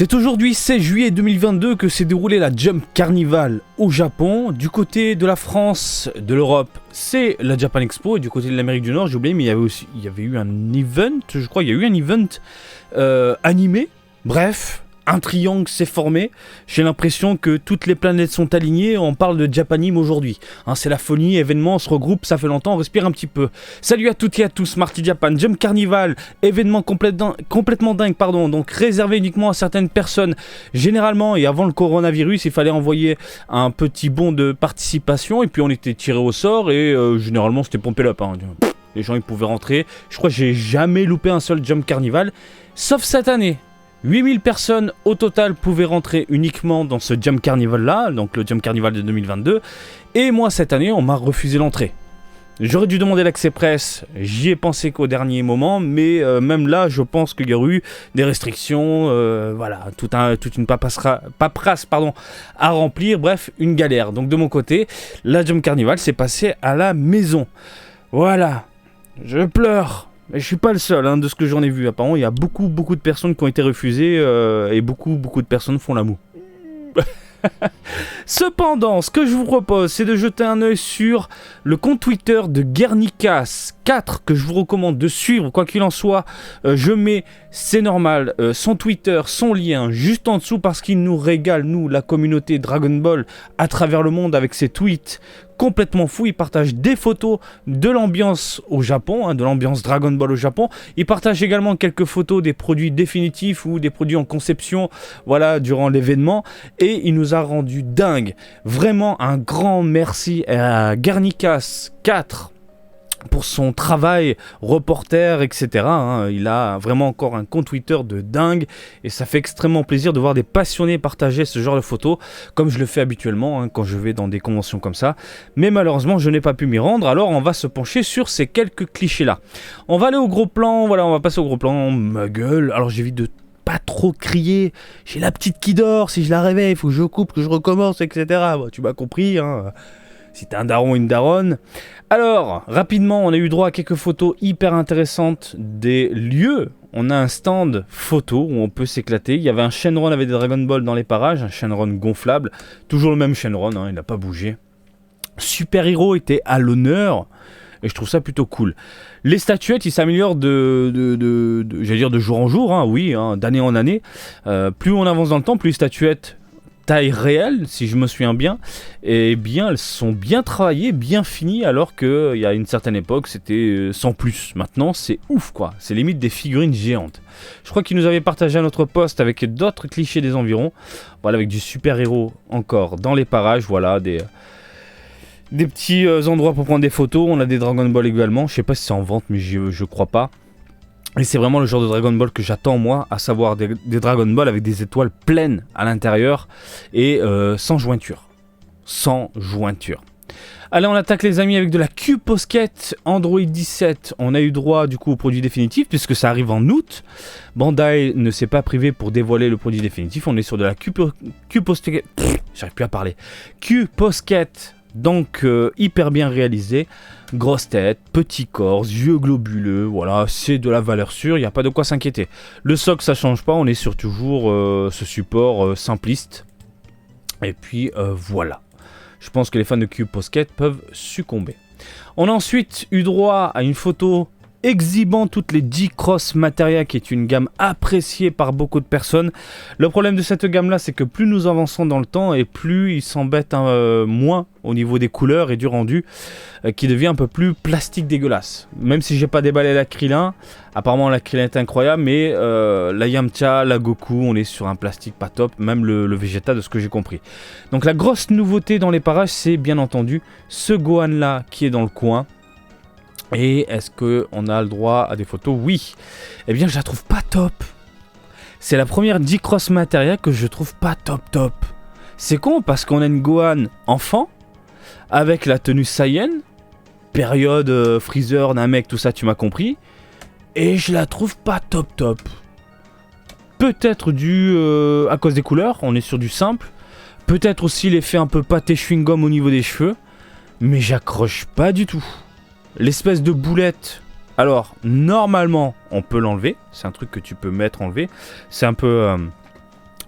C'est aujourd'hui 16 juillet 2022 que s'est déroulée la Jump Carnival au Japon. Du côté de la France, de l'Europe, c'est la Japan Expo. Et du côté de l'Amérique du Nord, j'ai oublié, mais il y avait eu un event, je crois, il y a eu un event animé. Bref, un triangle s'est formé. J'ai l'impression que toutes les planètes sont alignées. On parle de Japanime aujourd'hui. C'est la folie, événement, on se regroupe, ça fait longtemps, on respire un petit peu. Salut à toutes et à tous, Marty Japan, Jump Carnival, événement complètement dingue, donc réservé uniquement à certaines personnes. Généralement, et avant le coronavirus, il fallait envoyer un petit bon de participation, et puis on était tiré au sort, et généralement c'était pompé up. Les gens ils pouvaient rentrer. Je crois que j'ai jamais loupé un seul Jump Carnival, sauf cette année. 8000 personnes au total pouvaient rentrer uniquement dans ce Jump Carnival là, donc le Jump Carnival de 2022. Et moi cette année, on m'a refusé l'entrée. J'aurais dû demander l'accès presse, j'y ai pensé qu'au dernier moment, mais même là, je pense qu'il y aurait eu des restrictions, voilà, toute une paperasse à remplir, bref, une galère. Donc de mon côté, la Jump Carnival s'est passée à la maison. Voilà, je pleure. Mais je suis pas le seul, de ce que j'en ai vu. Apparemment, il y a beaucoup de personnes qui ont été refusées et beaucoup de personnes font la moue. Cependant, ce que je vous propose, c'est de jeter un œil sur le compte Twitter de Guernicas4 que je vous recommande de suivre. Quoi qu'il en soit, je mets, c'est normal, son Twitter, son lien juste en dessous parce qu'il nous régale, nous, la communauté Dragon Ball, à travers le monde avec ses tweets complètement fou. Il partage des photos de l'ambiance au Japon, de l'ambiance Dragon Ball au Japon. Il partage également quelques photos des produits définitifs ou des produits en conception, voilà, durant l'événement. Et il nous a rendu dingue. Vraiment un grand merci à Guernicas4 pour son travail, reporter, etc. Il a vraiment encore un compte Twitter de dingue et ça fait extrêmement plaisir de voir des passionnés partager ce genre de photos comme je le fais habituellement quand je vais dans des conventions comme ça. Mais malheureusement, je n'ai pas pu m'y rendre, alors on va se pencher sur ces quelques clichés-là. On va aller au gros plan, voilà, on va passer au gros plan. Ma gueule, alors j'évite de pas trop crier. J'ai la petite qui dort, si je la réveille, il faut que je coupe, que je recommence, etc. Bon, tu m'as compris, si t'es un daron ou une daronne. Alors, rapidement, on a eu droit à quelques photos hyper intéressantes des lieux. On a un stand photo où on peut s'éclater. Il y avait un Shenron avec des Dragon Ball dans les parages, un Shenron gonflable. Toujours le même Shenron, il n'a pas bougé. Super Hero était à l'honneur. Et je trouve ça plutôt cool. Les statuettes, ils s'améliorent j'allais dire de jour en jour, d'année en année. Plus on avance dans le temps, plus les statuettes taille réelle, si je me souviens bien, et bien elles sont bien travaillées, bien finies, alors qu'il y a une certaine époque c'était sans plus. Maintenant c'est ouf quoi, c'est limite des figurines géantes. Je crois qu'ils nous avaient partagé à notre poste avec d'autres clichés des environs, voilà, avec du super héros encore dans les parages, voilà, des petits endroits pour prendre des photos. On a des Dragon Ball également, je sais pas si c'est en vente mais je crois pas. Et c'est vraiment le genre de Dragon Ball que j'attends moi, à savoir des Dragon Ball avec des étoiles pleines à l'intérieur et sans jointure. Sans jointure. Allez, on attaque les amis avec de la Q-Posket Android 17. On a eu droit du coup au produit définitif puisque ça arrive en août. Bandai ne s'est pas privé pour dévoiler le produit définitif. On est sur de la Q-Posket... J'arrive plus à parler. Q-Posket, donc hyper bien réalisé. Grosse tête, petit corps, yeux globuleux, voilà, c'est de la valeur sûre, il n'y a pas de quoi s'inquiéter. Le socle ça change pas, on est sur toujours ce support simpliste. Et puis voilà. Je pense que les fans de Q-Posket peuvent succomber. On a ensuite eu droit à une photo exhibant toutes les G-Cross Materia, qui est une gamme appréciée par beaucoup de personnes. Le problème de cette gamme là, c'est que plus nous avançons dans le temps et plus il s'embête moins au niveau des couleurs et du rendu, qui devient un peu plus plastique dégueulasse. Même si j'ai pas déballé l'acrylin, apparemment l'acrylin est incroyable, mais la Yamcha, la Goku, on est sur un plastique pas top, même le Vegeta de ce que j'ai compris. Donc la grosse nouveauté dans les parages, c'est bien entendu ce Gohan là qui est dans le coin. Et est-ce qu'on a le droit à des photos? Oui. Eh bien, je la trouve pas top. C'est la première G-Cross Materia que je trouve pas top. C'est con parce qu'on a une Gohan enfant, avec la tenue Saiyan, période Freezer, Namek, tout ça, tu m'as compris. Et je la trouve pas top. Peut-être dû à cause des couleurs, on est sur du simple. Peut-être aussi l'effet un peu pâté chewing-gum au niveau des cheveux. Mais j'accroche pas du tout. L'espèce de boulette, alors normalement on peut l'enlever, c'est un truc que tu peux mettre, enlever, c'est un peu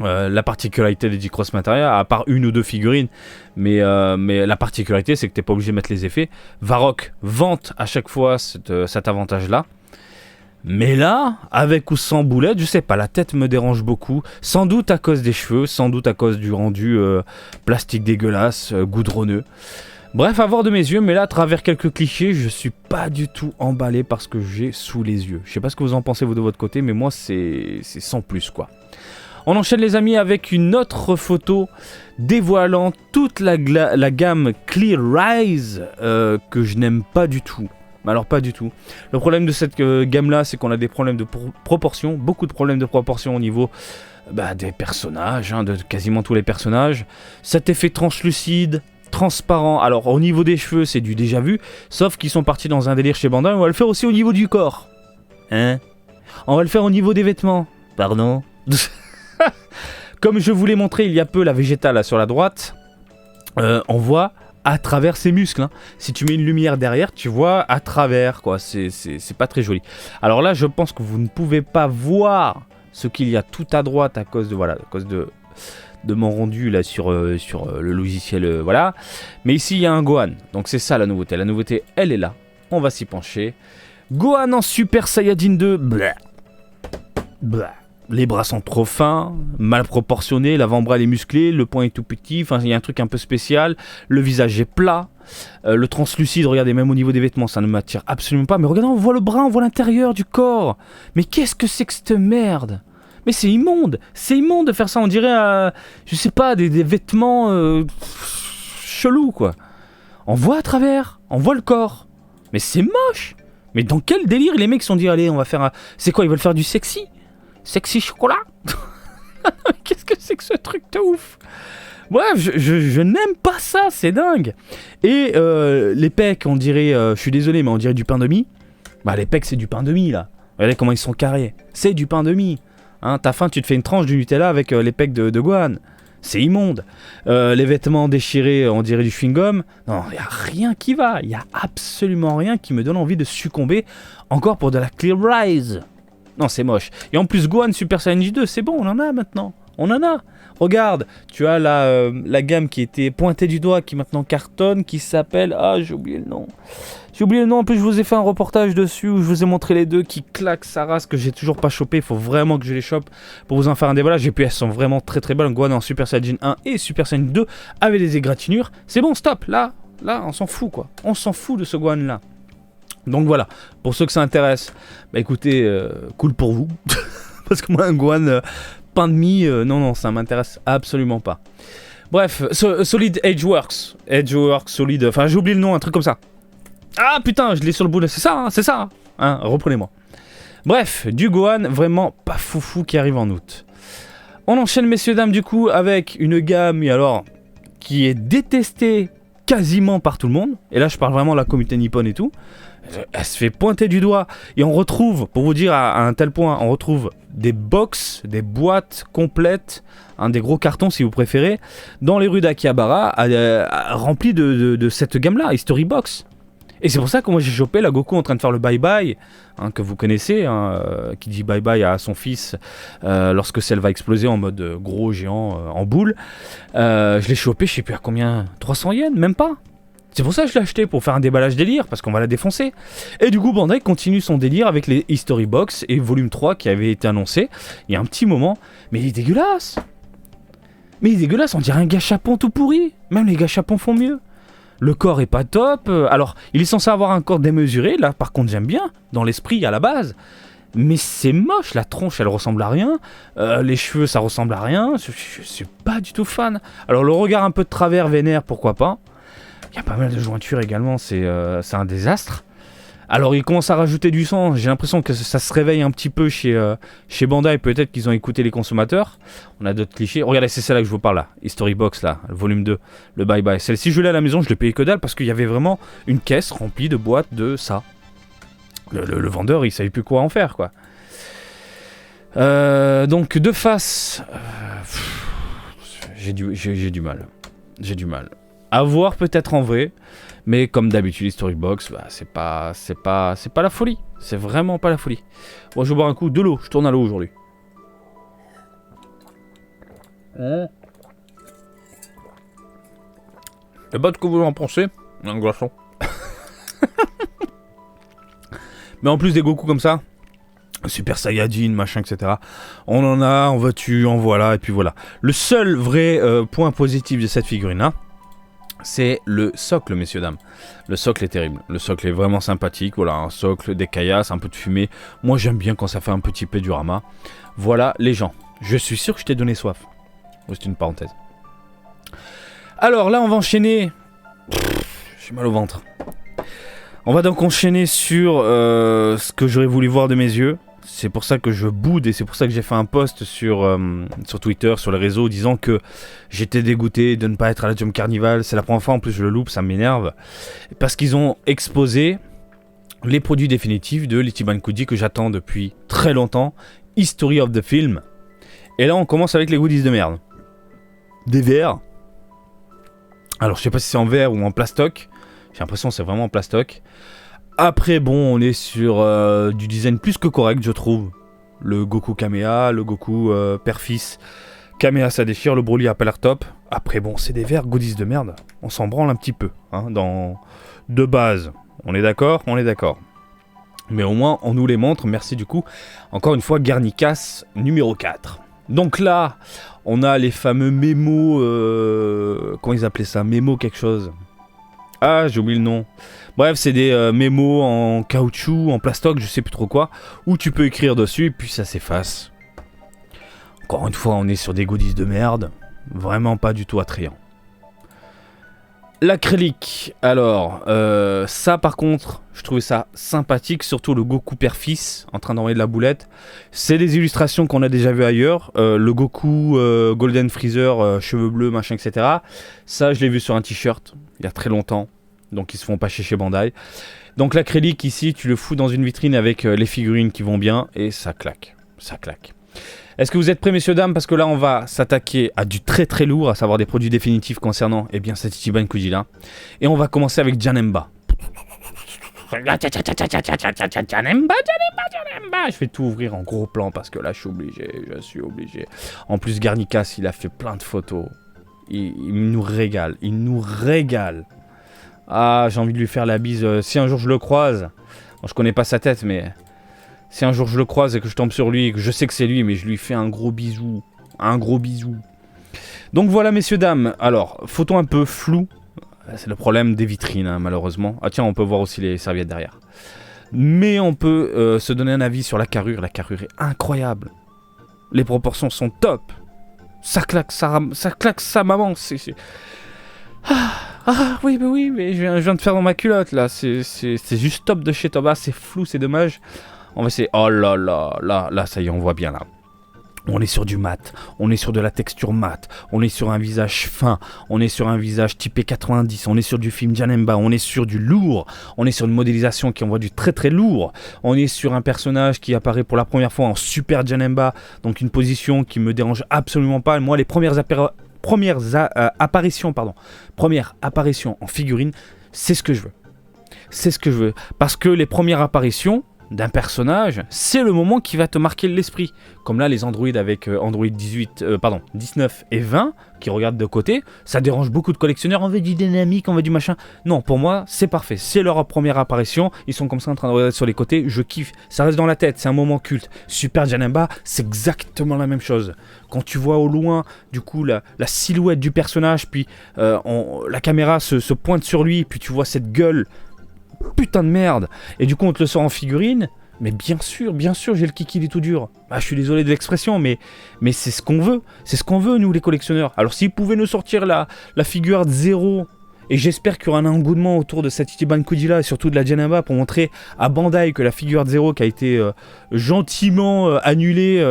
La particularité des J-Cross Materia, à part une ou deux figurines, mais la particularité c'est que t'es pas obligé de mettre les effets. Varrock vante à chaque fois cet avantage-là. Mais là, avec ou sans boulette, je sais pas, la tête me dérange beaucoup. Sans doute à cause des cheveux, sans doute à cause du rendu plastique dégueulasse, goudronneux. Bref, à voir de mes yeux, mais là, à travers quelques clichés, je suis pas du tout emballé par ce que j'ai sous les yeux. Je sais pas ce que vous en pensez vous de votre côté, mais moi c'est sans plus quoi. On enchaîne les amis avec une autre photo dévoilant toute la gamme Clear Rise que je n'aime pas du tout. Alors pas du tout. Le problème de cette gamme là c'est qu'on a des problèmes de proportion, beaucoup de problèmes de proportion au niveau des personnages, de quasiment tous les personnages. Cet effet translucide, transparent, alors au niveau des cheveux c'est du déjà vu, sauf qu'ils sont partis dans un délire chez Bandai, on va le faire aussi au niveau du corps. Hein? On va le faire au niveau des vêtements. Pardon. Comme je vous l'ai montré il y a peu la végétale là, sur la droite, on voit à travers ses muscles. Hein. Si tu mets une lumière derrière, tu vois à travers, quoi. C'est pas très joli. Alors là, je pense que vous ne pouvez pas voir ce qu'il y a tout à droite à cause de mon rendu là sur le logiciel, voilà. Mais ici, il y a un Gohan. Donc c'est ça la nouveauté. La nouveauté, elle est là. On va s'y pencher. Gohan en Super Saiyajin 2. Blah. Blah. Les bras sont trop fins, mal proportionnés, l'avant-bras est musclé, le poing est tout petit, enfin il y a un truc un peu spécial, le visage est plat, le translucide, regardez, même au niveau des vêtements, ça ne m'attire absolument pas, mais regardez, on voit le bras, on voit l'intérieur du corps, mais qu'est-ce que c'est que cette merde? Mais c'est immonde de faire ça, on dirait, je sais pas, des vêtements chelous quoi. On voit à travers, on voit le corps, mais c'est moche. Mais dans quel délire les mecs se sont dit, allez, on va faire c'est quoi, ils veulent faire du sexy? Sexy chocolat. Qu'est-ce que c'est que ce truc de ouf? Bref, je n'aime pas ça, c'est dingue. Et les pecs, on dirait, je suis désolé, mais on dirait du pain de mie. Bah les pecs, c'est du pain de mie là. Regardez comment ils sont carrés. C'est du pain de mie. Hein, t'as faim, tu te fais une tranche de Nutella avec les pecs de Gohan. C'est immonde. Les vêtements déchirés, on dirait du chewing-gum. Non, il n'y a rien qui va. Il n'y a absolument rien qui me donne envie de succomber encore pour de la Clear Rise. Non, c'est moche. Et en plus, Gohan Super Saiyan 2, c'est bon, on en a maintenant. On en a. Regarde, tu as la gamme qui était pointée du doigt, qui maintenant cartonne, qui s'appelle... Ah, j'ai oublié le nom. En plus, je vous ai fait un reportage dessus où je vous ai montré les deux qui claquent sa race, que j'ai toujours pas chopé. Il faut vraiment que je les chope pour vous en faire un déballage. Et puis, elles sont vraiment très très belles. Gohan en Super Saiyan 1 et Super Saiyan 2 avec des égratignures. C'est bon, stop. Là, on s'en fout, quoi. On s'en fout de ce Gohan-là. Donc voilà, pour ceux que ça intéresse, écoutez, cool pour vous. Parce que moi, un Gohan pain de mie, non, ça m'intéresse absolument pas. Bref, Solid Edgeworks. Edgeworks, Solid, enfin j'ai oublié le nom, un truc comme ça. Ah putain, je l'ai sur le bout, c'est ça, hein, reprenez-moi. Bref, du Gohan vraiment pas foufou qui arrive en août. On enchaîne, messieurs, dames, du coup, avec une gamme, alors, qui est détestée quasiment par tout le monde. Et là, je parle vraiment de la communauté nippone et tout. Elle se fait pointer du doigt. Et on retrouve, pour vous dire à un tel point, on retrouve des box, des boîtes complètes, des gros cartons si vous préférez, dans les rues d'Akihabara, remplis de cette gamme-là, History Box. Et c'est pour ça que moi j'ai chopé la Goku en train de faire le bye-bye, que vous connaissez, qui dit bye-bye à son fils lorsque celle va exploser en mode gros géant en boule. Je l'ai chopé, je sais plus à combien, 300 yens, même pas. C'est pour ça que je l'ai acheté, pour faire un déballage délire, parce qu'on va la défoncer. Et du coup, Bandai continue son délire avec les History Box et volume 3 qui avait été annoncé il y a un petit moment. Mais il est dégueulasse. On dirait un gâchapon tout pourri. Même les gâchapons font mieux. Le corps est pas top. Alors, il est censé avoir un corps démesuré. Là, par contre, j'aime bien. Dans l'esprit, à la base. Mais c'est moche. La tronche, elle ressemble à rien. Les cheveux, ça ressemble à rien. Je suis pas du tout fan. Alors, le regard un peu de travers vénère, pourquoi pas. Il y a pas mal de jointures également. C'est un désastre. Alors, ils commencent à rajouter du sang. J'ai l'impression que ça se réveille un petit peu chez Bandai. Peut-être qu'ils ont écouté les consommateurs. On a d'autres clichés. Regardez, c'est celle-là que je vous parle là. History Box là, le volume 2, le bye-bye. Celle-ci, je l'ai à la maison, je l'ai payé que dalle parce qu'il y avait vraiment une caisse remplie de boîtes de ça. Le vendeur, il savait plus quoi en faire, quoi. Donc, de face, j'ai du mal. À voir peut-être en vrai. Mais comme d'habitude, History Box, c'est pas la folie. C'est vraiment pas la folie. Bon, je vais boire un coup de l'eau. Je tourne à l'eau aujourd'hui. Et bah, que vous en pensez? Un glaçon. Mais en plus des Goku comme ça, Super Saiyajin, machin, etc. On en a, en veux-tu, en voilà, et puis voilà. Le seul vrai point positif de cette figurine-là, c'est le socle, messieurs, dames. Le socle est terrible. Le socle est vraiment sympathique. Voilà, un socle, des caillasses, un peu de fumée. Moi, j'aime bien quand ça fait un petit peu du rama. Voilà, les gens. Je suis sûr que je t'ai donné soif. C'est une parenthèse. Alors là, on va enchaîner. J'ai mal au ventre. On va donc enchaîner sur ce que j'aurais voulu voir de mes yeux. C'est pour ça que je boude et c'est pour ça que j'ai fait un post sur Twitter, sur les réseaux, disant que j'étais dégoûté de ne pas être à la Jump Carnival. C'est la première fois, en plus je le loupe, ça m'énerve. Parce qu'ils ont exposé les produits définitifs de l'Ichiban Kuji que j'attends depuis très longtemps. History of the Film. Et là on commence avec les goodies de merde. Des verres. Alors je sais pas si c'est en verre ou en plastoc. J'ai l'impression que c'est vraiment en plastoc. Après, bon, on est sur du design plus que correct, je trouve. Le Goku Kamea, le Goku père-fils. Kamea, ça déchire, le Broly a pas l'air top. Après, bon, c'est des verres goodies de merde. On s'en branle un petit peu, hein, de base. On est d'accord? On est d'accord. Mais au moins, on nous les montre. Merci du coup. Encore une fois, Guernicas numéro 4. Donc là, on a les fameux mémos... comment ils appelaient ça? Mémo quelque chose. Ah, j'ai oublié le nom. Bref, c'est des mémos en caoutchouc, en plastoc, je sais plus trop quoi, où tu peux écrire dessus et puis ça s'efface. Encore une fois, on est sur des goodies de merde. Vraiment pas du tout attrayant. L'acrylique, alors, ça par contre, je trouvais ça sympathique, surtout le Goku père-fils en train d'envoyer de la boulette. C'est des illustrations qu'on a déjà vues ailleurs, le Goku Golden Freezer, cheveux bleus, machin, etc. Ça, je l'ai vu sur un t-shirt, il y a très longtemps, donc ils se font pas chez Bandai. Donc l'acrylique ici, tu le fous dans une vitrine avec les figurines qui vont bien, et ça claque, ça claque. Est-ce que vous êtes prêts, messieurs, dames? Parce que là, on va s'attaquer à du très très lourd, à savoir des produits définitifs concernant cet Ichiban Kuji là. Et on va commencer avec Janemba. Janemba. Je vais tout ouvrir en gros plan parce que là, je suis obligé. En plus, Guernicas, il a fait plein de photos. Il nous régale. Ah, j'ai envie de lui faire la bise. Si un jour je le croise, bon, je connais pas sa tête, mais... Si un jour je le croise et que je tombe sur lui et que je sais que c'est lui, mais je lui fais un gros bisou. Donc voilà, messieurs, dames. Alors, photo un peu floue. C'est le problème des vitrines, hein, malheureusement. Ah tiens, on peut voir aussi les serviettes derrière. Mais on peut se donner un avis sur la carrure. La carrure est incroyable. Les proportions sont top. Ça claque sa maman. Oui, mais je viens de faire dans ma culotte, là. C'est juste top de chez top. Ah, c'est flou, c'est dommage. On va essayer. Oh là là, ça y est, on voit bien là. On est sur du mat, on est sur de la texture mat, on est sur un visage fin, on est sur un visage typé 90, on est sur du film Janemba, on est sur du lourd, on est sur une modélisation qui envoie du très très lourd, on est sur un personnage qui apparaît pour la première fois en Super Janemba, donc une position qui me dérange absolument pas. Moi, les premières apparitions en figurine, c'est ce que je veux. Parce que les premières apparitions d'un personnage, c'est le moment qui va te marquer l'esprit. Comme là, les androïdes avec Android 19 et 20 qui regardent de côté, ça dérange beaucoup de collectionneurs. On veut du dynamique, on veut du machin. Non, pour moi, c'est parfait. C'est leur première apparition. Ils sont comme ça en train de regarder sur les côtés. Je kiffe. Ça reste dans la tête. C'est un moment culte. Super Janemba, c'est exactement la même chose. Quand tu vois au loin, du coup, la silhouette du personnage, puis la caméra se pointe sur lui, puis tu vois cette gueule. Putain de merde. Et du coup on te le sort en figurine. Mais bien sûr j'ai le kiki, il est tout dur. Bah, je suis désolé de l'expression, mais c'est ce qu'on veut. C'est ce qu'on veut, nous les collectionneurs. Alors s'ils pouvaient nous sortir la figure de 0, et j'espère qu'il y aura un engouement autour de cette Ichiban Kuji là, et surtout de la Janemba, pour montrer à Bandai que la figure de 0 qui a été gentiment annulée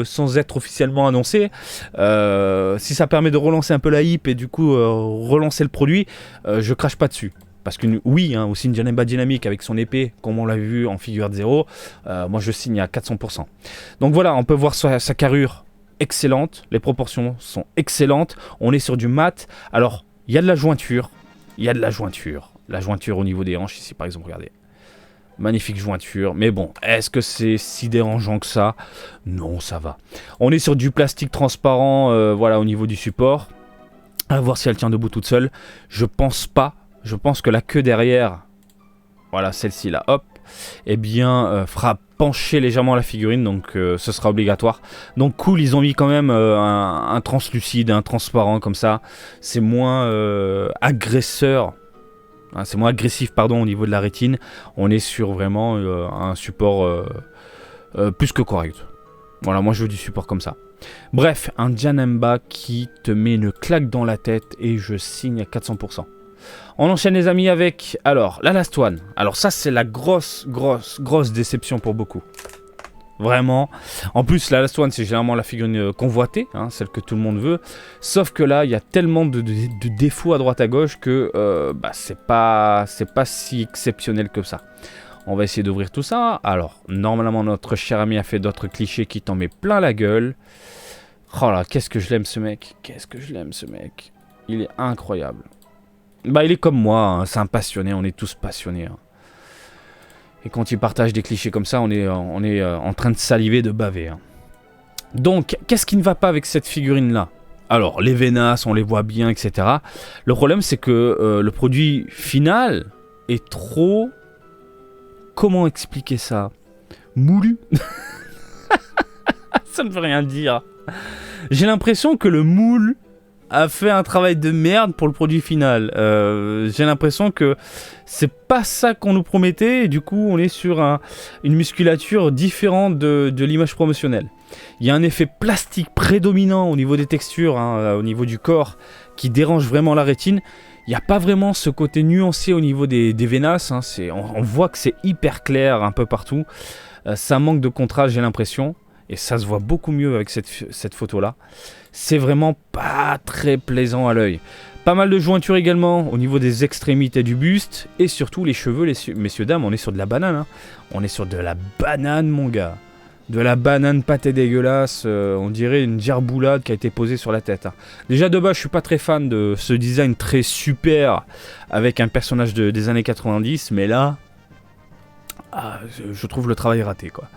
sans être officiellement annoncée, si ça permet de relancer un peu la hype et du coup relancer le produit, je crache pas dessus. Parce que oui, hein, aussi une Janemba dynamique avec son épée, comme on l'a vu en figure de 0, moi je signe à 400%. Donc voilà, on peut voir sa carrure excellente, les proportions sont excellentes, on est sur du mat. Alors, il y a de la jointure, la jointure au niveau des hanches ici par exemple, regardez. Magnifique jointure, mais bon, est-ce que c'est si dérangeant que ça? Non, ça va. On est sur du plastique transparent, voilà, au niveau du support. À voir si elle tient debout toute seule. Je pense pas. Je pense que la queue derrière, voilà, celle-ci là, hop, eh bien, fera pencher légèrement la figurine, donc ce sera obligatoire. Donc cool, ils ont mis quand même un translucide, un transparent comme ça. C'est moins agresseur. C'est moins agressif, pardon, au niveau de la rétine. On est sur vraiment un support plus que correct. Voilà, moi je veux du support comme ça. Bref, un Janemba qui te met une claque dans la tête et je signe à 400%. On enchaîne les amis avec, alors, la Last One. Alors ça c'est la grosse déception pour beaucoup. Vraiment. En plus, la Last One, c'est généralement la figurine convoitée, hein, celle que tout le monde veut. Sauf que là, il y a tellement de défauts à droite à gauche que c'est pas si exceptionnel que ça. On va essayer d'ouvrir tout ça. Alors, normalement, notre cher ami a fait d'autres clichés qui t'en met plein la gueule. Oh là, qu'est-ce que je l'aime ce mec. Qu'est-ce que je l'aime ce mec. Il est incroyable. Bah, il est comme moi, hein, c'est un passionné, on est tous passionnés. Hein. Et quand il partage des clichés comme ça, on est en train de saliver, de baver. Hein. Donc, qu'est-ce qui ne va pas avec cette figurine-là? Alors, les Venas, on les voit bien, etc. Le problème, c'est que le produit final est trop... Comment expliquer ça? Moulu. Ça ne veut rien dire. J'ai l'impression que le moule a fait un travail de merde pour le produit final. J'ai l'impression que c'est pas ça qu'on nous promettait et du coup on est sur une musculature différente de l'image promotionnelle. Il y a un effet plastique prédominant au niveau des textures, hein, au niveau du corps, qui dérange vraiment la rétine. Il n'y a pas vraiment ce côté nuancé au niveau des Venas. Hein, on voit que c'est hyper clair un peu partout. Ça manque de contraste, j'ai l'impression. Et ça se voit beaucoup mieux avec cette photo-là. C'est vraiment pas très plaisant à l'œil. Pas mal de jointures également au niveau des extrémités du buste. Et surtout les cheveux, messieurs, dames, on est sur de la banane. Hein. On est sur de la banane, mon gars. De la banane pâtée dégueulasse. On dirait une gerboulade qui a été posée sur la tête. Hein. Déjà de base, je suis pas très fan de ce design très super avec un personnage des années 90. Mais là, je trouve le travail raté, quoi.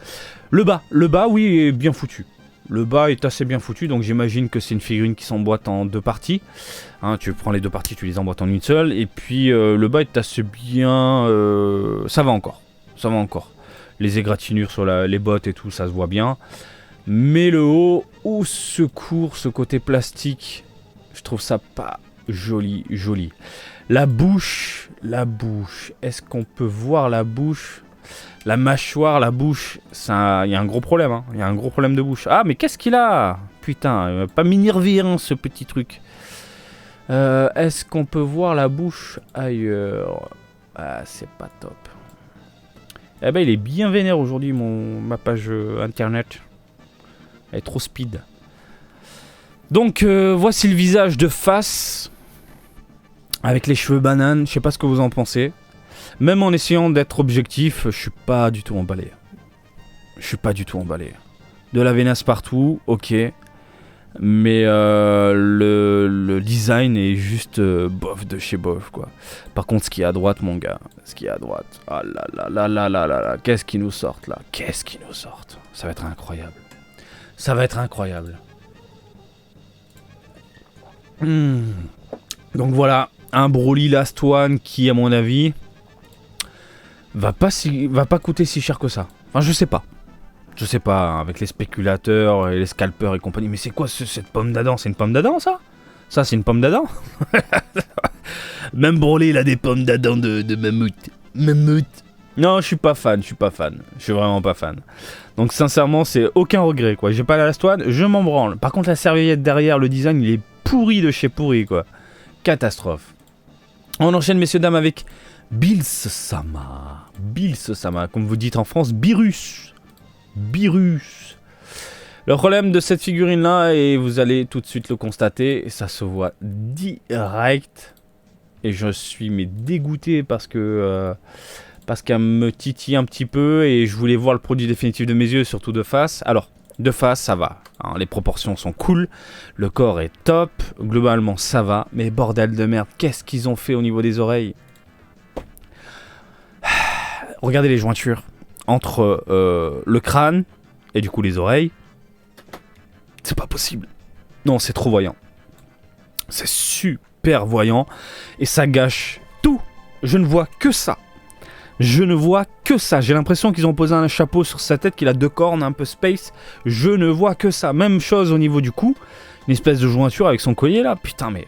Le bas, oui, est bien foutu. Le bas est assez bien foutu, donc j'imagine que c'est une figurine qui s'emboîte en deux parties. Hein, tu prends les deux parties, tu les emboîtes en une seule. Et puis le bas est assez bien... ça va encore. Les égratignures sur les bottes et tout, ça se voit bien. Mais le haut, au secours, ce côté plastique, je trouve ça pas joli. La bouche, est-ce qu'on peut voir la bouche ? La mâchoire, la bouche, il y a un gros problème. Hein. Il y a un gros problème de bouche. Ah, mais qu'est-ce qu'il a? Putain, il va pas m'énerver, hein, ce petit truc. Est-ce qu'on peut voir la bouche ailleurs? Ah, c'est pas top. Eh ben, il est bien vénère aujourd'hui, ma page internet. Elle est trop speed. Donc, voici le visage de face. Avec les cheveux bananes. Je sais pas ce que vous en pensez. Même en essayant d'être objectif, je suis pas du tout emballé. De la Venas partout, ok. Mais le design est juste bof de chez bof, quoi. Par contre, ce qui est à droite, mon gars. Ah là là. Qu'est-ce qu'ils nous sortent, là? Ça va être incroyable. Donc voilà, un Broly Last One qui, à mon avis... va pas coûter si cher que ça. Enfin, je sais pas, avec les spéculateurs et les scalpers et compagnie. Mais c'est quoi cette pomme d'Adam? C'est une pomme d'Adam, ça? Ça, c'est une pomme d'Adam? Même Broly, il a des pommes d'Adam de mammouth. Non, je suis pas fan. Je suis vraiment pas fan. Donc, sincèrement, c'est aucun regret, quoi. J'ai pas la Last One, je m'en branle. Par contre, la serviette derrière, le design, il est pourri de chez pourri, quoi. Catastrophe. On enchaîne, messieurs, dames, avec... Bills-sama, comme vous dites en France, Birus. Le problème de cette figurine là, et vous allez tout de suite le constater, ça se voit direct, et je suis dégoûté parce qu'elle me titille un petit peu, et je voulais voir le produit définitif de mes yeux, surtout de face. Alors, de face ça va, hein, les proportions sont cool, le corps est top, globalement ça va, mais bordel de merde, qu'est-ce qu'ils ont fait au niveau des oreilles? Regardez les jointures entre le crâne et du coup les oreilles. C'est pas possible. Non, c'est trop voyant. C'est super voyant et ça gâche tout. Je ne vois que ça. Je ne vois que ça. J'ai l'impression qu'ils ont posé un chapeau sur sa tête, qu'il a 2 cornes, un peu space. Je ne vois que ça. Même chose au niveau du cou. Une espèce de jointure avec son collier là. Putain, mais...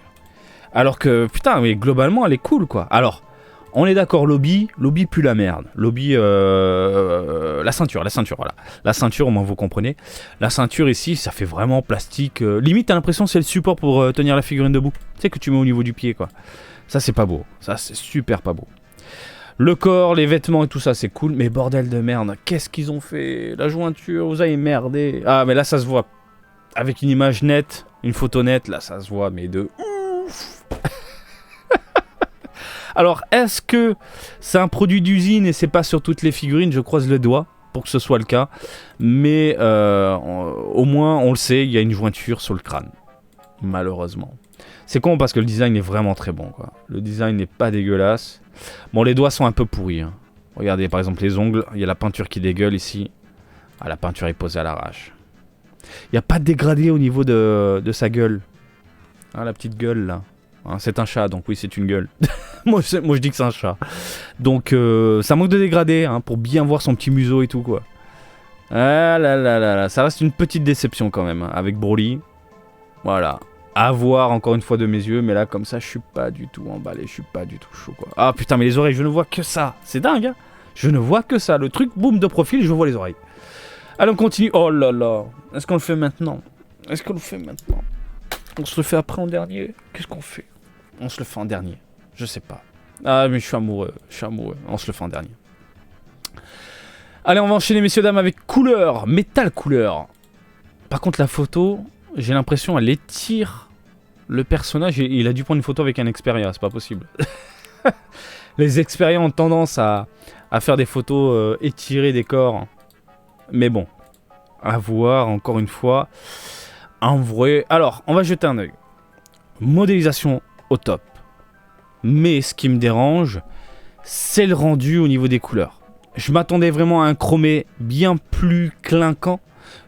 Alors que, putain, mais globalement, elle est cool, quoi. Alors, on est d'accord, Lobby pue la merde. Lobby, la ceinture, voilà. La ceinture, au moins vous comprenez. La ceinture ici, ça fait vraiment plastique. Limite, t'as l'impression que c'est le support pour tenir la figurine debout. Tu sais, que tu mets au niveau du pied, quoi. Ça, c'est pas beau. Ça, c'est super pas beau. Le corps, les vêtements et tout ça, c'est cool. Mais bordel de merde, qu'est-ce qu'ils ont fait? La jointure, vous avez merdé. Ah, mais là, ça se voit. Avec une image nette, une photo nette, là, ça se voit, mais de ouf. Alors, est-ce que c'est un produit d'usine et c'est pas sur toutes les figurines? Je croise le doigt pour que ce soit le cas. Mais au moins, on le sait, il y a une jointure sur le crâne. Malheureusement. C'est con parce que le design est vraiment très bon, quoi. Le design n'est pas dégueulasse. Bon, les doigts sont un peu pourris. Hein. Regardez, par exemple, les ongles. Il y a la peinture qui dégueule ici. Ah, la peinture est posée à l'arrache. Il n'y a pas de dégradé au niveau de sa gueule. Ah, la petite gueule, là. Hein, c'est un chat, donc oui, c'est une gueule. moi, je dis que c'est un chat. Donc, ça manque de dégradé, hein, pour bien voir son petit museau et tout, quoi. Ah là là là là. Ça reste une petite déception, quand même, hein, avec Broly. Voilà. À voir encore une fois de mes yeux, mais là comme ça je suis pas du tout emballé, je suis pas du tout chaud, quoi. Ah putain, mais les oreilles, je ne vois que ça. C'est dingue, hein. Je ne vois que ça. Le truc, boum, de profil, je vois les oreilles. Allez, on continue. Oh là là. Est-ce qu'on le fait maintenant? On se le fait après en dernier? Qu'est-ce qu'on fait? On se le fait en dernier. Je sais pas. Ah mais je suis amoureux. On se le fait en dernier. Allez, on va enchaîner, messieurs dames, avec couleur. Métal couleur. Par contre, la photo... J'ai l'impression elle étire le personnage. Il a dû prendre une photo avec un Xperia, c'est pas possible. Les Xperia ont tendance à faire des photos étirées des corps. Mais bon, à voir encore une fois. En vrai... Alors, on va jeter un œil. Modélisation au top. Mais ce qui me dérange, c'est le rendu au niveau des couleurs. Je m'attendais vraiment à un chromé bien plus clinquant,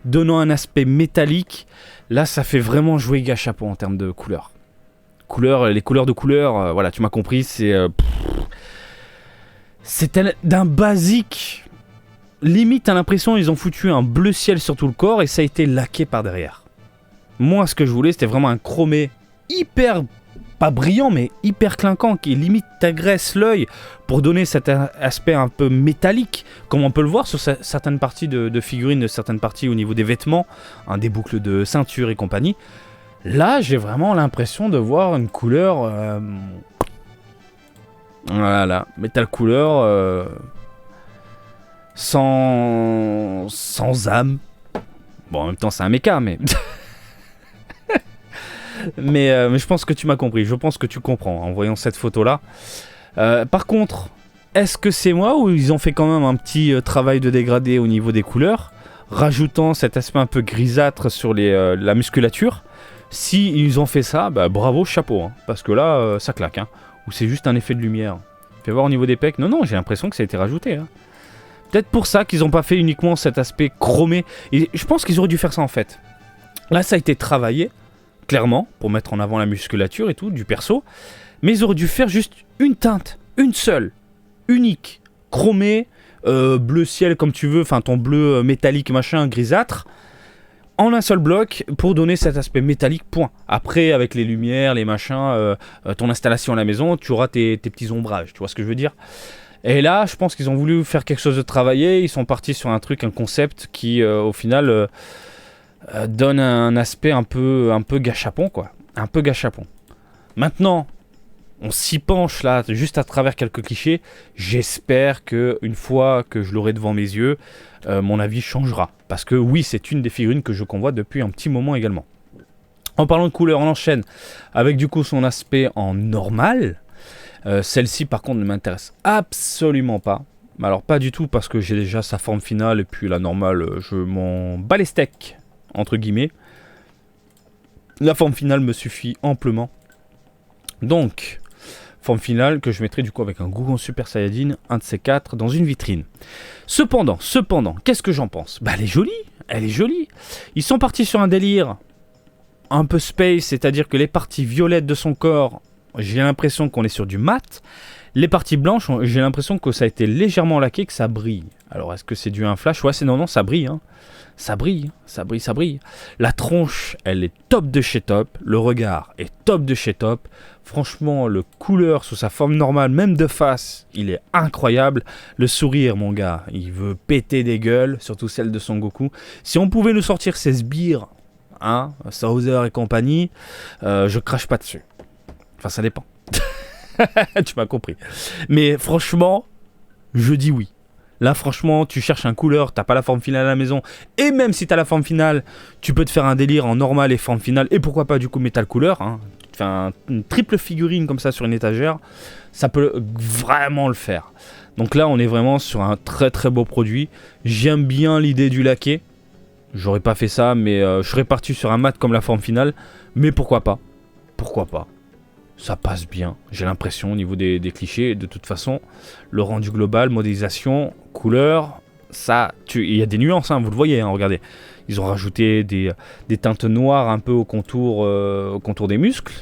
donnant un aspect métallique. Là, ça fait vraiment jouer gâchapon en termes de couleurs. Les couleurs de couleurs, voilà, tu m'as compris, c'est d'un basique. Limite, t'as l'impression qu'ils ont foutu un bleu ciel sur tout le corps et ça a été laqué par derrière. Moi, ce que je voulais, c'était vraiment un chromé hyper, pas brillant, mais hyper clinquant, qui limite t'agresse l'œil pour donner cet aspect un peu métallique, comme on peut le voir sur certaines parties de figurines, de certaines parties au niveau des vêtements, hein, des boucles de ceinture et compagnie. Là, j'ai vraiment l'impression de voir une couleur... Voilà, métal couleur... sans âme. Bon, en même temps, c'est un méca, mais... mais je pense que tu m'as compris, je pense que tu comprends en voyant cette photo-là. Par contre, est-ce que c'est moi ou ils ont fait quand même un petit travail de dégradé au niveau des couleurs, rajoutant cet aspect un peu grisâtre sur la musculature? Si ils ont fait ça, bah, bravo, chapeau, hein, parce que là, ça claque. Hein, ou c'est juste un effet de lumière. Fais voir au niveau des pecs. Non, j'ai l'impression que ça a été rajouté. Hein. Peut-être pour ça qu'ils n'ont pas fait uniquement cet aspect chromé. Et je pense qu'ils auraient dû faire ça en fait. Là, ça a été travaillé, clairement, pour mettre en avant la musculature et tout, du perso. Mais ils auraient dû faire juste une teinte, une seule, unique, chromée, bleu ciel comme tu veux, enfin ton bleu métallique machin, grisâtre, en un seul bloc pour donner cet aspect métallique, point. Après, avec les lumières, les machins, ton installation à la maison, tu auras tes petits ombrages, tu vois ce que je veux dire? Et là, je pense qu'ils ont voulu faire quelque chose de travaillé, ils sont partis sur un truc, un concept qui, au final, donne un aspect un peu gâchapon, quoi. Un peu gâchapon. Maintenant, on s'y penche là, juste à travers quelques clichés. J'espère que une fois que je l'aurai devant mes yeux, mon avis changera. Parce que oui, c'est une des figurines que je convoite depuis un petit moment également. En parlant de couleur, on enchaîne avec du coup son aspect en normal. Celle-ci par contre ne m'intéresse absolument pas. Alors pas du tout parce que j'ai déjà sa forme finale et puis la normale, je m'en bats les steaks, entre guillemets. La forme finale me suffit amplement. Donc, forme finale que je mettrai du coup avec un Gohan Super Saiyajin, un de ces 4, dans une vitrine. Cependant, qu'est-ce que j'en pense? Bah elle est jolie. Ils sont partis sur un délire un peu space, c'est-à-dire que les parties violettes de son corps, j'ai l'impression qu'on est sur du mat. Les parties blanches, j'ai l'impression que ça a été légèrement laqué, que ça brille. Alors est-ce que c'est dû à un flash? Ouais, non, ça brille, hein. Ça brille. La tronche, elle est top de chez top. Le regard est top de chez top. Franchement, le couleur sous sa forme normale, même de face, il est incroyable. Le sourire, mon gars, il veut péter des gueules, surtout celle de Son Goku. Si on pouvait nous sortir ces sbires, hein, Souther et compagnie, je crache pas dessus. Enfin, ça dépend. Tu m'as compris. Mais franchement, je dis oui. Là, franchement, tu cherches un couleur, t'as pas la forme finale à la maison, et même si t'as la forme finale, tu peux te faire un délire en normal et forme finale, et pourquoi pas du coup métal couleur, hein. Tu te fais une triple figurine comme ça sur une étagère, ça peut vraiment le faire. Donc là, on est vraiment sur un très très beau produit. J'aime bien l'idée du laqué. J'aurais pas fait ça, mais je serais parti sur un mat comme la forme finale, mais pourquoi pas. Ça passe bien, j'ai l'impression, au niveau des clichés. De toute façon, le rendu global, modélisation, couleur, il y a des nuances, hein, vous le voyez, hein, regardez. Ils ont rajouté des teintes noires un peu au contour des muscles.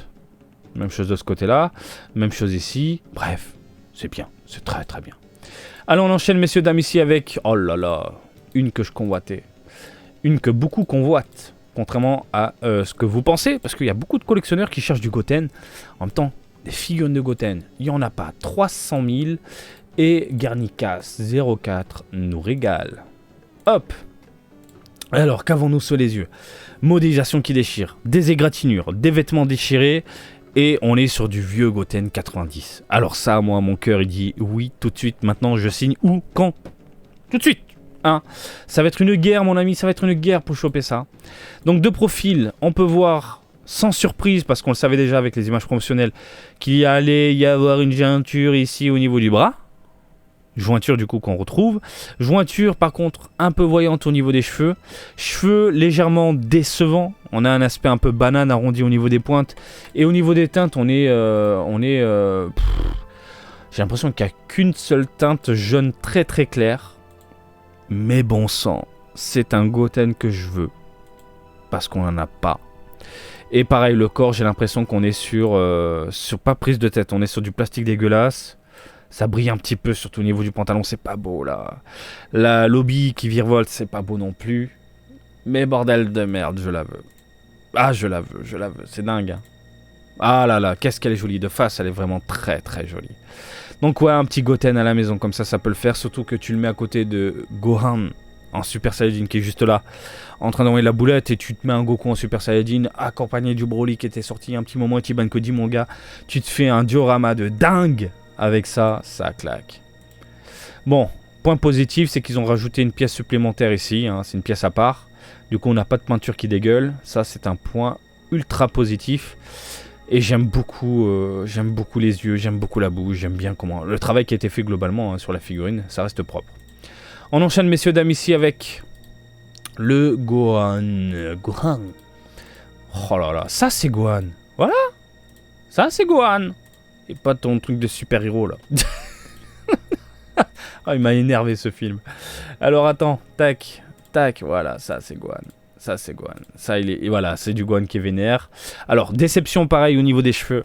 Même chose de ce côté-là, même chose ici. Bref, c'est bien, c'est très très bien. Allez, on enchaîne, messieurs, dames, ici avec, oh là là, une que je convoitais. Une que beaucoup convoitent. Contrairement à ce que vous pensez, parce qu'il y a beaucoup de collectionneurs qui cherchent du Goten. En même temps, des figurines de Goten, il n'y en a pas 300 000. Et Guernicas 04 nous régale. Hop. Alors, qu'avons-nous sous les yeux? Modélisation qui déchire, des égratignures, des vêtements déchirés. Et on est sur du vieux Goten 90. Alors ça, moi, mon cœur, il dit oui, tout de suite. Maintenant, je signe où? Quand? Tout de suite. Hein. Ça va être une guerre, mon ami, ça va être une guerre pour choper ça. Donc de profil, on peut voir sans surprise, parce qu'on le savait déjà avec les images promotionnelles, qu'il y allait y avoir une jointure ici au niveau du bras. Jointure du coup qu'on retrouve. Jointure par contre un peu voyante au niveau des cheveux. Cheveux légèrement décevants. On a un aspect un peu banane arrondi au niveau des pointes. Et au niveau des teintes, j'ai l'impression qu'il n'y a qu'une seule teinte jaune très très claire. Mais bon sang, c'est un Goten que je veux. Parce qu'on n'en a pas. Et pareil, le corps, j'ai l'impression qu'on est sur pas prise de tête. On est sur du plastique dégueulasse. Ça brille un petit peu, surtout au niveau du pantalon, c'est pas beau là. La lobby qui virevolte, c'est pas beau non plus. Mais bordel de merde, je la veux. Ah, je la veux, c'est dingue. Hein. Ah là là, qu'est-ce qu'elle est jolie. De face, elle est vraiment très très jolie. Donc ouais, un petit Goten à la maison, comme ça peut le faire. Surtout que tu le mets à côté de Gohan en Super Saiyajin qui est juste là, en train d'envoyer la boulette, et tu te mets un Goku en Super Saiyajin, accompagné du Broly qui était sorti il y a un petit moment, Ichiban Cody, mon gars. Tu te fais un diorama de dingue. Avec ça, ça claque. Bon, point positif, c'est qu'ils ont rajouté une pièce supplémentaire ici, hein, c'est une pièce à part. Du coup, on n'a pas de peinture qui dégueule. Ça, c'est un point ultra positif. Et j'aime beaucoup les yeux, j'aime beaucoup la bouche, j'aime bien comment... Le travail qui a été fait globalement, hein, sur la figurine, ça reste propre. On enchaîne, messieurs, dames, ici avec le Gohan. Gohan. Oh là là, ça c'est Gohan. Voilà. Ça c'est Gohan. Et pas ton truc de super-héros, là. Oh, il m'a énervé, ce film. Alors, attends. Tac. Voilà, ça c'est Gohan. Ça, et voilà, c'est du Gohan qui est vénère. Alors, déception pareil au niveau des cheveux.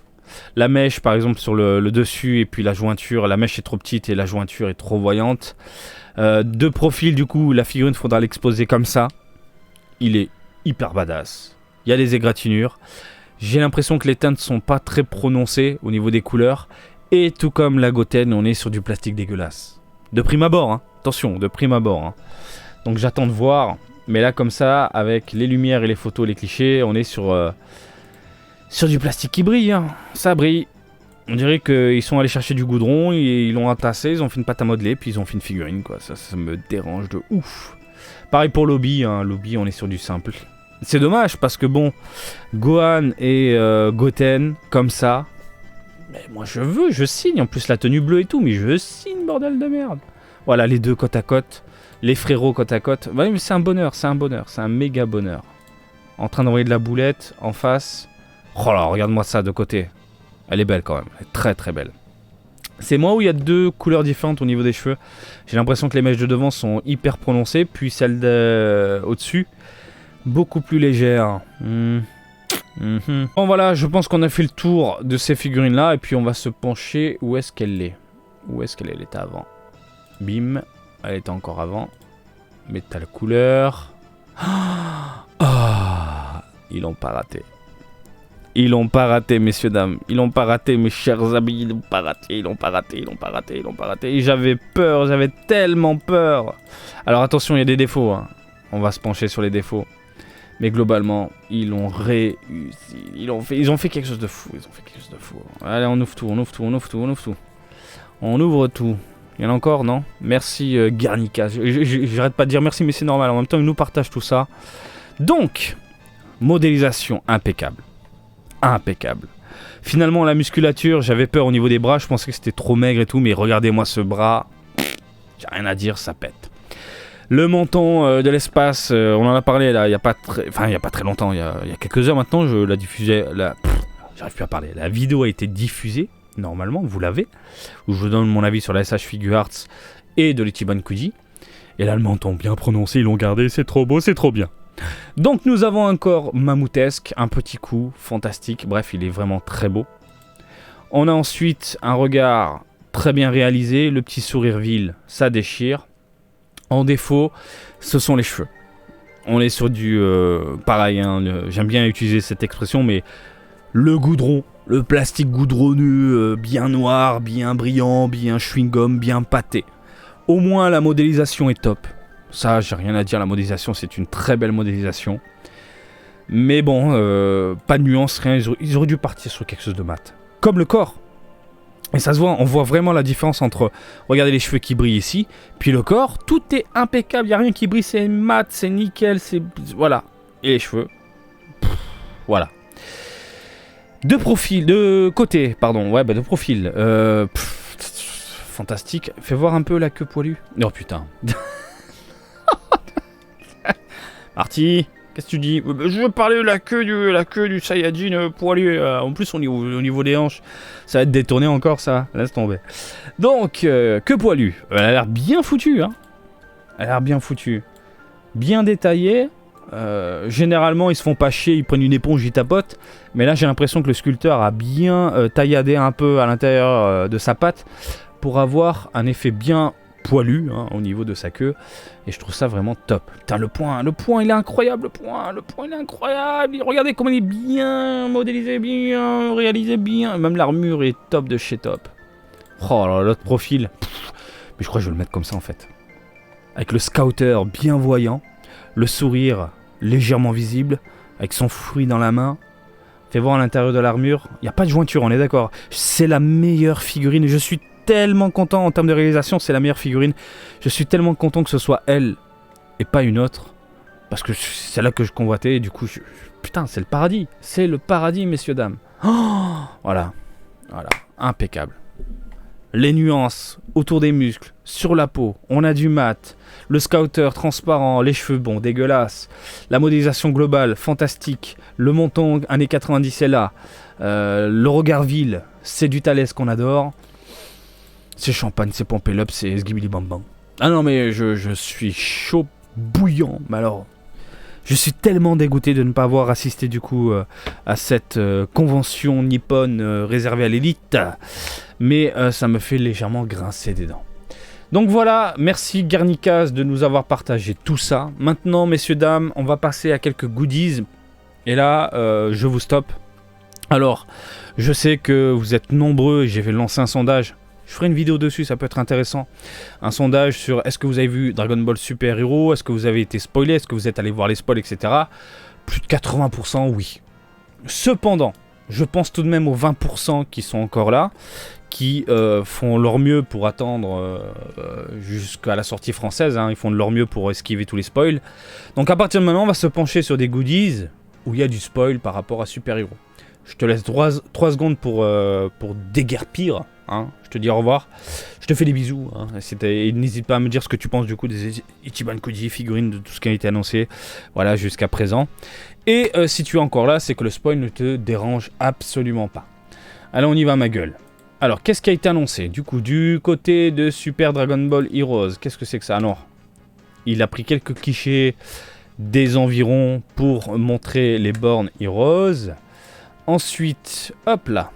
La mèche, par exemple, sur le dessus, et puis la jointure. La mèche est trop petite et la jointure est trop voyante. De profil, du coup, la figurine, faudra l'exposer comme ça. Il est hyper badass. Il y a les égratignures. J'ai l'impression que les teintes sont pas très prononcées au niveau des couleurs. Et tout comme la Goten, on est sur du plastique dégueulasse. De prime abord, hein. Attention, de prime abord. Hein. Donc j'attends de voir. Mais là, comme ça, avec les lumières et les photos, les clichés, on est sur du plastique qui brille. Hein. Ça brille. On dirait qu'ils sont allés chercher du goudron, ils l'ont entassé, ils ont fait une pâte à modeler, puis ils ont fait une figurine, quoi. Ça me dérange de ouf. Pareil pour Lobby, hein. Lobby, on est sur du simple. C'est dommage, parce que bon, Gohan et Goten, comme ça, mais moi je signe. En plus, la tenue bleue et tout, mais je signe, bordel de merde. Voilà, les deux côte à côte. Les frérots côte à côte. Ouais, mais c'est un bonheur, c'est un méga bonheur. En train d'envoyer de la boulette en face. Oh là, regarde-moi ça de côté. Elle est belle quand même, elle est très très belle. C'est moi où il y a 2 couleurs différentes au niveau des cheveux. J'ai l'impression que les mèches de devant sont hyper prononcées, puis celles au-dessus, beaucoup plus légères. Bon voilà, je pense qu'on a fait le tour de ces figurines là, et puis on va se pencher. Où est-ce qu'elle est? Où est-ce qu'elle est? Elle était avant. Bim, elle était encore avant. Métal couleur. Ah, ils l'ont pas raté. Ils l'ont pas raté, messieurs, dames. Ils l'ont pas raté, mes chers amis. Ils l'ont pas raté, ils l'ont pas raté, ils l'ont pas raté, ils l'ont pas raté. Et j'avais peur, j'avais tellement peur. Alors attention, il y a des défauts. Hein. On va se pencher sur les défauts. Mais globalement, ils l'ont réussi. Ils ont fait quelque chose de fou. Ils ont fait quelque chose de fou. Allez, on ouvre tout, on ouvre tout, on ouvre tout, on ouvre tout. On ouvre tout. Il y en a encore, non? Merci Guernica. J'arrête pas de dire merci, mais c'est normal. En même temps, ils nous partagent tout ça. Donc, modélisation impeccable. Impeccable. Finalement, la musculature, j'avais peur au niveau des bras. Je pensais que c'était trop maigre et tout. Mais regardez-moi ce bras. J'ai rien à dire, ça pète. Le menton de l'espace, on en a parlé là, il n'y a pas très longtemps, il y a quelques heures maintenant, je la diffusais, j'arrive plus à parler, la vidéo a été diffusée, normalement, vous l'avez, où je vous donne mon avis sur la SH Figure Arts et de l'Ichiban Kuji, et là le menton bien prononcé, ils l'ont gardé, c'est trop beau, c'est trop bien. Donc nous avons un corps mammouthesque, un petit cou, fantastique, bref, il est vraiment très beau. On a ensuite un regard très bien réalisé, le petit sourire vil, ça déchire. En défaut, ce sont les cheveux. On est sur du... pareil, hein, j'aime bien utiliser cette expression, mais le goudron, le plastique goudronneux, bien noir, bien brillant, bien chewing-gum, bien pâté. Au moins, la modélisation est top. Ça, j'ai rien à dire, la modélisation, c'est une très belle modélisation. Mais bon, pas de nuance, rien, ils auraient dû partir sur quelque chose de mat. Comme le corps. Et ça se voit, on voit vraiment la différence entre, regardez les cheveux qui brillent ici, puis le corps, tout est impeccable, il n'y a rien qui brille, c'est mat, c'est nickel, c'est... Voilà. Et les cheveux, voilà. De côté, pardon, ouais, bah de profil. Fantastique. Fais voir un peu la queue poilue. Oh putain. Marty, qu'est-ce que tu dis? Je veux parler de la queue du Saiyajin poilu. En plus, au niveau des hanches, ça va être détourné encore, ça. Laisse tomber. Donc, queue poilue. Elle a l'air bien foutue, hein. Elle a l'air bien foutue. Bien détaillée. Généralement, ils se font pas chier, ils prennent une éponge, ils tapotent. Mais là, j'ai l'impression que le sculpteur a bien tailladé un peu à l'intérieur de sa patte pour avoir un effet bien poilu hein, au niveau de sa queue. Et je trouve ça vraiment top. Putain, le point, il est incroyable, le point, il est incroyable. Regardez comment il est bien modélisé, bien réalisé, bien. Même l'armure est top de chez top. Oh là, l'autre profil. Mais je crois que je vais le mettre comme ça en fait. Avec le scouter bien voyant, le sourire légèrement visible, avec son fruit dans la main. Fais voir à l'intérieur de l'armure. Il n'y a pas de jointure, on est d'accord. C'est la meilleure figurine. Je suis tellement content en termes de réalisation, c'est la meilleure figurine. Je suis tellement content que ce soit elle et pas une autre. Parce que c'est là que je convoitais et du coup, putain, c'est le paradis. C'est le paradis, messieurs, dames. Oh, voilà, impeccable. Les nuances autour des muscles, sur la peau, on a du mat. Le scouter transparent, les cheveux bons, dégueulasse. La modélisation globale, fantastique. Le menton années 90 est là. Le regard vil, c'est du Thalès qu'on adore. C'est champagne, c'est Pompélope, c'est Sgibili Bam Bam. Ah non mais je suis chaud bouillant. Mais alors, je suis tellement dégoûté de ne pas avoir assisté du coup à cette convention nippone réservée à l'élite. Mais ça me fait légèrement grincer des dents. Donc voilà, merci Guernicas de nous avoir partagé tout ça. Maintenant, messieurs, dames, on va passer à quelques goodies. Et là, je vous stoppe. Alors, je sais que vous êtes nombreux et j'ai fait lancer un sondage. Je ferai une vidéo dessus, ça peut être intéressant. Un sondage sur est-ce que vous avez vu Dragon Ball Super Hero, est-ce que vous avez été spoilé, est-ce que vous êtes allé voir les spoils, etc. Plus de 80% oui. Cependant, je pense tout de même aux 20% qui sont encore là, qui font leur mieux pour attendre jusqu'à la sortie française. Hein, ils font de leur mieux pour esquiver tous les spoils. Donc à partir de maintenant, on va se pencher sur des goodies où il y a du spoil par rapport à Super Hero. Je te laisse 3 secondes pour déguerpir. Hein, je te dis au revoir. Je te fais des bisous. Hein, et n'hésite pas à me dire ce que tu penses du coup des Ichiban Kuji, figurines, de tout ce qui a été annoncé voilà, jusqu'à présent. Et si tu es encore là, c'est que le spoil ne te dérange absolument pas. Allez, on y va, ma gueule. Alors, qu'est-ce qui a été annoncé? Du coup, du côté de Super Dragon Ball Heroes, qu'est-ce que c'est que ça? Alors, il a pris quelques clichés des environs pour montrer les bornes Heroes. Ensuite, hop là,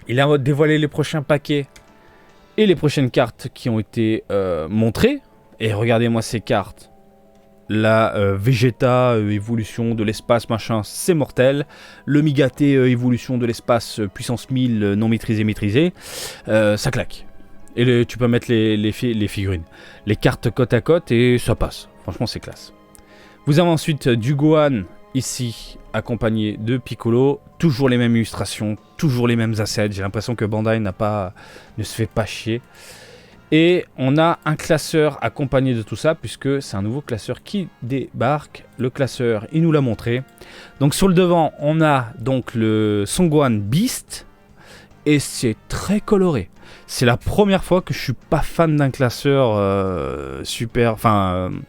il a dévoilé les prochains paquets et les prochaines cartes qui ont été montrées. Et regardez-moi ces cartes. La Vegeta évolution de l'espace machin, c'est mortel. Le Migaté évolution de l'espace puissance 1000 non maîtrisé, ça claque. Et tu peux mettre les figurines, les cartes côte à côte et ça passe. Franchement, c'est classe. Vous avez ensuite du Gohan ici, accompagné de Piccolo. Toujours les mêmes illustrations, toujours les mêmes assets. J'ai l'impression que Bandai ne se fait pas chier. Et on a un classeur accompagné de tout ça, puisque c'est un nouveau classeur qui débarque. Le classeur, il nous l'a montré. Donc sur le devant, on a donc le Son Gohan Beast. Et c'est très coloré. C'est la première fois que je suis pas fan d'un classeur super...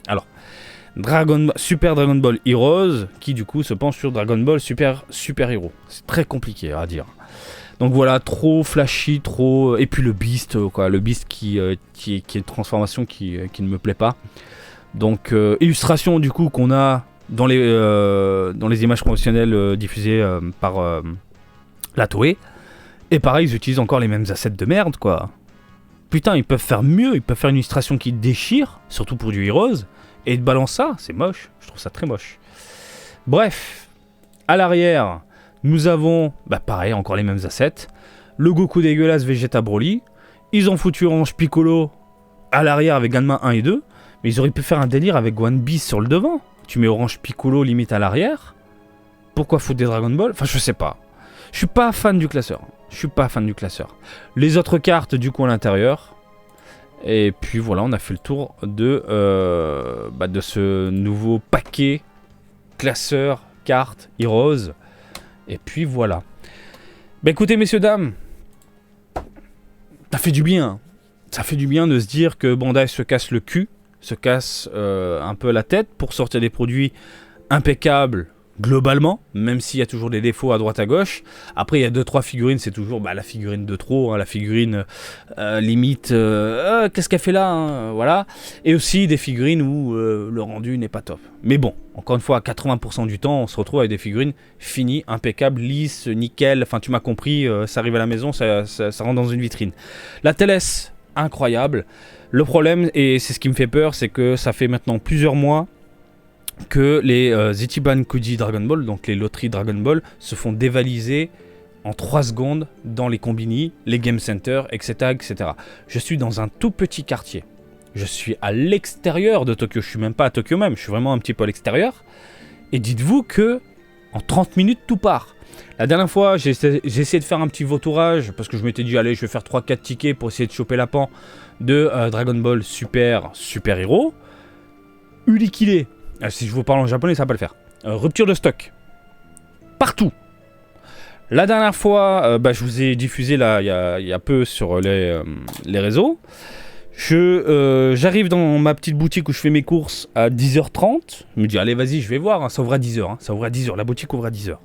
alors, Super Dragon Ball Heroes, qui du coup se penche sur Dragon Ball Super Hero. C'est très compliqué à dire. Donc voilà, trop flashy, trop... Et puis le Beast, quoi. Le Beast qui est une transformation qui ne me plaît pas. Donc, illustration du coup qu'on a dans les images promotionnelles diffusées par la Toei. Et pareil, ils utilisent encore les mêmes assets de merde, quoi. Putain, ils peuvent faire mieux, ils peuvent faire une illustration qui déchire, surtout pour du Heroes, et de balancer ça, c'est moche. Je trouve ça très moche. Bref, à l'arrière... Nous avons, pareil, encore les mêmes assets. Le Goku dégueulasse Vegeta Broly. Ils ont foutu Orange Piccolo à l'arrière avec Ganma 1 et 2. Mais ils auraient pu faire un délire avec Gohan Beast sur le devant. Tu mets Orange Piccolo limite à l'arrière. Pourquoi foutre des Dragon Ball? Enfin, je sais pas. Je suis pas fan du classeur. Les autres cartes, du coup, à l'intérieur. Et puis voilà, on a fait le tour de ce nouveau paquet classeur, cartes, Heroes. Et puis voilà. Écoutez, messieurs, dames, ça fait du bien. Ça fait du bien de se dire que Bandai se casse le cul, se casse un peu la tête pour sortir des produits impeccables globalement, même s'il y a toujours des défauts à droite à gauche. Après, il y a 2-3 figurines, c'est toujours la figurine de trop, hein, la figurine limite, qu'est-ce qu'elle fait là, hein, voilà. Et aussi des figurines où le rendu n'est pas top. Mais bon, encore une fois, à 80% du temps, on se retrouve avec des figurines finies, impeccables, lisses, nickel, enfin tu m'as compris, ça arrive à la maison, ça rentre dans une vitrine. La TLS, incroyable. Le problème, et c'est ce qui me fait peur, c'est que ça fait maintenant plusieurs mois que les Ichiban Kuji Dragon Ball, donc les loteries Dragon Ball, se font dévaliser en 3 secondes dans les combini, les game centers, etc., etc. Je suis dans un tout petit quartier. Je suis à l'extérieur de Tokyo. Je suis même pas à Tokyo même. Je suis vraiment un petit peu à l'extérieur. Et dites-vous que en 30 minutes, tout part. La dernière fois, j'ai essayé de faire un petit vautourage parce que je m'étais dit, allez, je vais faire 3-4 tickets pour essayer de choper la pan de Dragon Ball Super Hero. Ulikile. Si je vous parle en japonais, ça va pas le faire. Rupture de stock. Partout. La dernière fois, je vous ai diffusé là, il y a peu sur les réseaux. J'arrive dans ma petite boutique où je fais mes courses à 10h30. Je me dis, allez, vas-y, je vais voir. Hein, ça ouvre à 10h. Hein, ça ouvre à 10h. La boutique ouvre à 10h.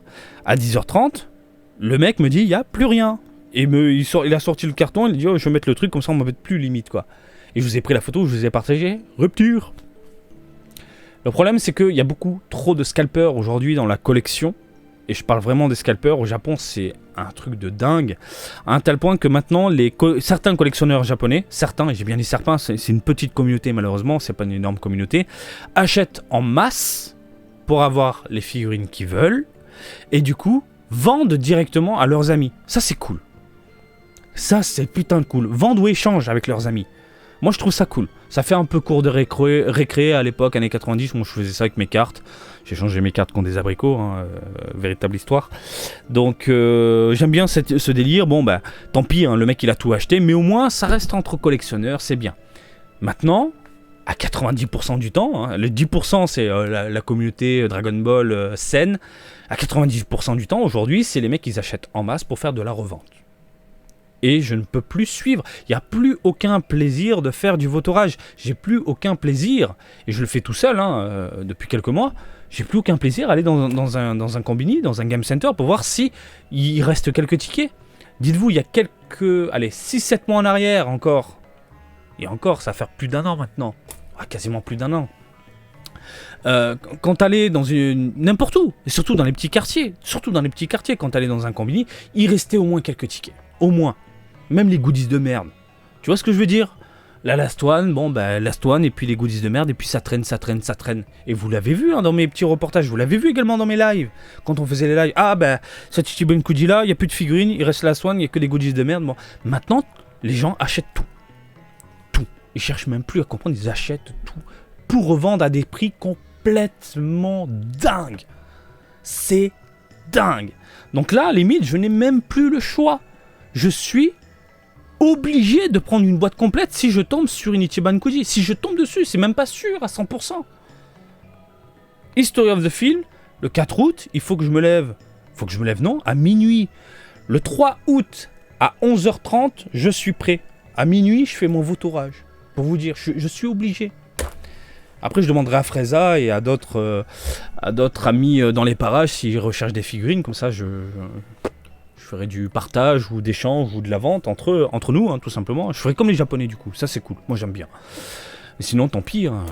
À 10h30, le mec me dit, il n'y a plus rien. Et il a sorti le carton. Il dit, oh, je vais mettre le truc, comme ça on ne m'embête plus limite, quoi. Et je vous ai pris la photo, je vous ai partagé. Rupture. Le problème, c'est qu'il y a beaucoup trop de scalpers aujourd'hui dans la collection. Et je parle vraiment des scalpers. Au Japon, c'est un truc de dingue. À un tel point que maintenant, certains collectionneurs japonais, certains, et j'ai bien dit certains, c'est une petite communauté malheureusement, c'est pas une énorme communauté, achètent en masse pour avoir les figurines qu'ils veulent. Et du coup, vendent directement à leurs amis. Ça, c'est cool. Ça, c'est putain de cool. Vendent ou échangent avec leurs amis. Moi, je trouve ça cool. Ça fait un peu cours de récré à l'époque, années 90. Moi, je faisais ça avec mes cartes. J'ai changé mes cartes contre des abricots, hein, véritable histoire. Donc, j'aime bien ce délire. Bon, tant pis, hein, le mec, il a tout acheté. Mais au moins, ça reste entre collectionneurs, c'est bien. Maintenant, à 90% du temps, hein, le 10%, c'est la communauté Dragon Ball saine. À 90% du temps, aujourd'hui, c'est les mecs qui achètent en masse pour faire de la revente. Et je ne peux plus suivre. Il n'y a plus aucun plaisir de faire du vautourage. J'ai plus aucun plaisir. Et je le fais tout seul hein, depuis quelques mois. J'ai plus aucun plaisir à aller dans un combini, dans un game center pour voir si il reste quelques tickets. Dites-vous, il y a quelques, allez, 6-7 mois en arrière encore. Et encore, ça va faire plus d'un an maintenant. Ouais, quasiment plus d'un an. Quand t'allais dans n'importe où, et surtout dans les petits quartiers, quand t'allais dans un combini, il restait au moins quelques tickets. Au moins. Même les goodies de merde. Tu vois ce que je veux dire? La Last One, bon bah Last One, et puis les goodies de merde, et puis ça traîne. Et vous l'avez vu hein, dans mes petits reportages, vous l'avez vu également dans mes lives. Quand on faisait les lives, ah bah cette Ichiban Kuji là, il n'y a plus de figurines, il reste Last One, il n'y a que des goodies de merde. Bon, maintenant, les gens achètent tout. Tout. Ils cherchent même plus à comprendre, ils achètent tout. Pour revendre à des prix complètement dingues. C'est dingue. Donc là, à la limite, je n'ai même plus le choix. Je suis obligé de prendre une boîte complète si je tombe sur une Ichiban Kuji. Si je tombe dessus, c'est même pas sûr à 100%. History of the Film, le 4 août, il faut que je me lève. Non, à minuit. Le 3 août, à 11h30, je suis prêt. À minuit, je fais mon vautourage. Pour vous dire, je suis obligé. Après, je demanderai à Freza et à d'autres amis dans les parages s'ils recherchent des figurines. Comme ça, je ferai du partage ou d'échange ou de la vente entre nous, hein, tout simplement. Je ferai comme les Japonais, du coup. Ça, c'est cool. Moi, j'aime bien. Mais sinon, tant pis. Hein.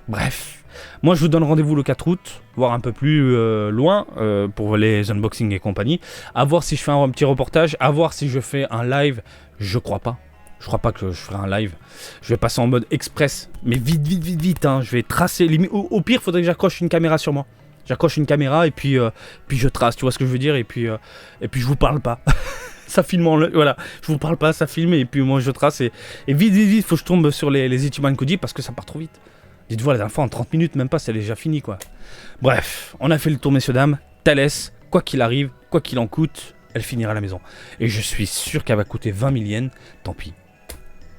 Bref. Moi, je vous donne rendez-vous le 4 août, voire un peu plus loin, pour les unboxings et compagnie. À voir si je fais un petit reportage. À voir si je fais un live. Je crois pas. Je crois pas que je ferai un live. Je vais passer en mode express. Mais vite. Hein. Je vais tracer. Au pire, il faudrait que j'accroche une caméra sur moi. J'accroche une caméra et puis je trace. Tu vois ce que je veux dire? Et puis je vous parle pas. Ça filme voilà. Je vous parle pas, ça filme et puis moi je trace. Et vite. Faut que je tombe sur les Ichiban Kuji parce que ça part trop vite. Dites-vous, la dernière fois, en 30 minutes, même pas, c'est déjà fini, quoi. Bref, on a fait le tour, messieurs, dames. Thalès, quoi qu'il arrive, quoi qu'il en coûte, elle finira à la maison. Et je suis sûr qu'elle va coûter 20 000 yens. Tant pis.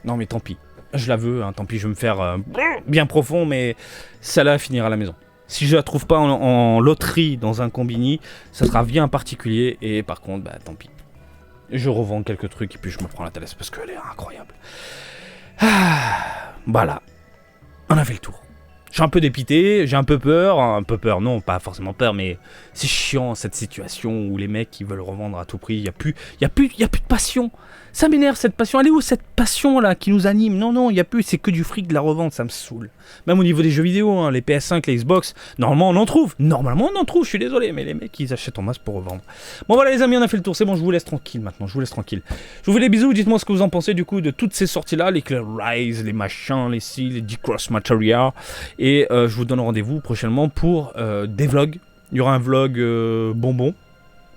Non, mais tant pis. Je la veux, hein, tant pis, je vais me faire bien profond, mais celle-là finira à la maison. Si je la trouve pas en loterie dans un combini, ça sera bien particulier. Et par contre, bah tant pis. Je revends quelques trucs et puis je me prends la Thalès parce qu'elle est incroyable. Voilà. On a fait le tour. Je suis un peu dépité, j'ai un peu peur, non, pas forcément peur, mais c'est chiant cette situation où les mecs ils veulent revendre à tout prix, il y a plus de passion. Ça m'énerve cette passion. Elle est où cette passion là qui nous anime? Non, il y a plus, c'est que du fric de la revente, ça me saoule. Même au niveau des jeux vidéo, hein, les PS5, les Xbox, normalement on en trouve, je suis désolé, mais les mecs ils achètent en masse pour revendre. Bon voilà les amis, on a fait le tour, c'est bon, je vous laisse tranquille maintenant, je vous fais des bisous, dites-moi ce que vous en pensez du coup de toutes ces sorties là, les Clear Rise, les machins, les Seals, les D-Cross Material. Et je vous donne rendez-vous prochainement pour des vlogs. Il y aura un vlog bonbon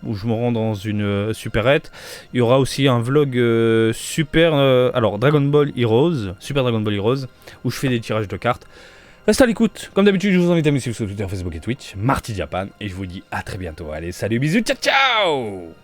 où je me rends dans une supérette. Il y aura aussi un vlog alors Dragon Ball Heroes, Super Dragon Ball Heroes, où je fais des tirages de cartes. Restez à l'écoute. Comme d'habitude, je vous invite à me suivre sur Twitter, Facebook et Twitch, Marty Japan. Et je vous dis à très bientôt. Allez, salut, bisous, ciao.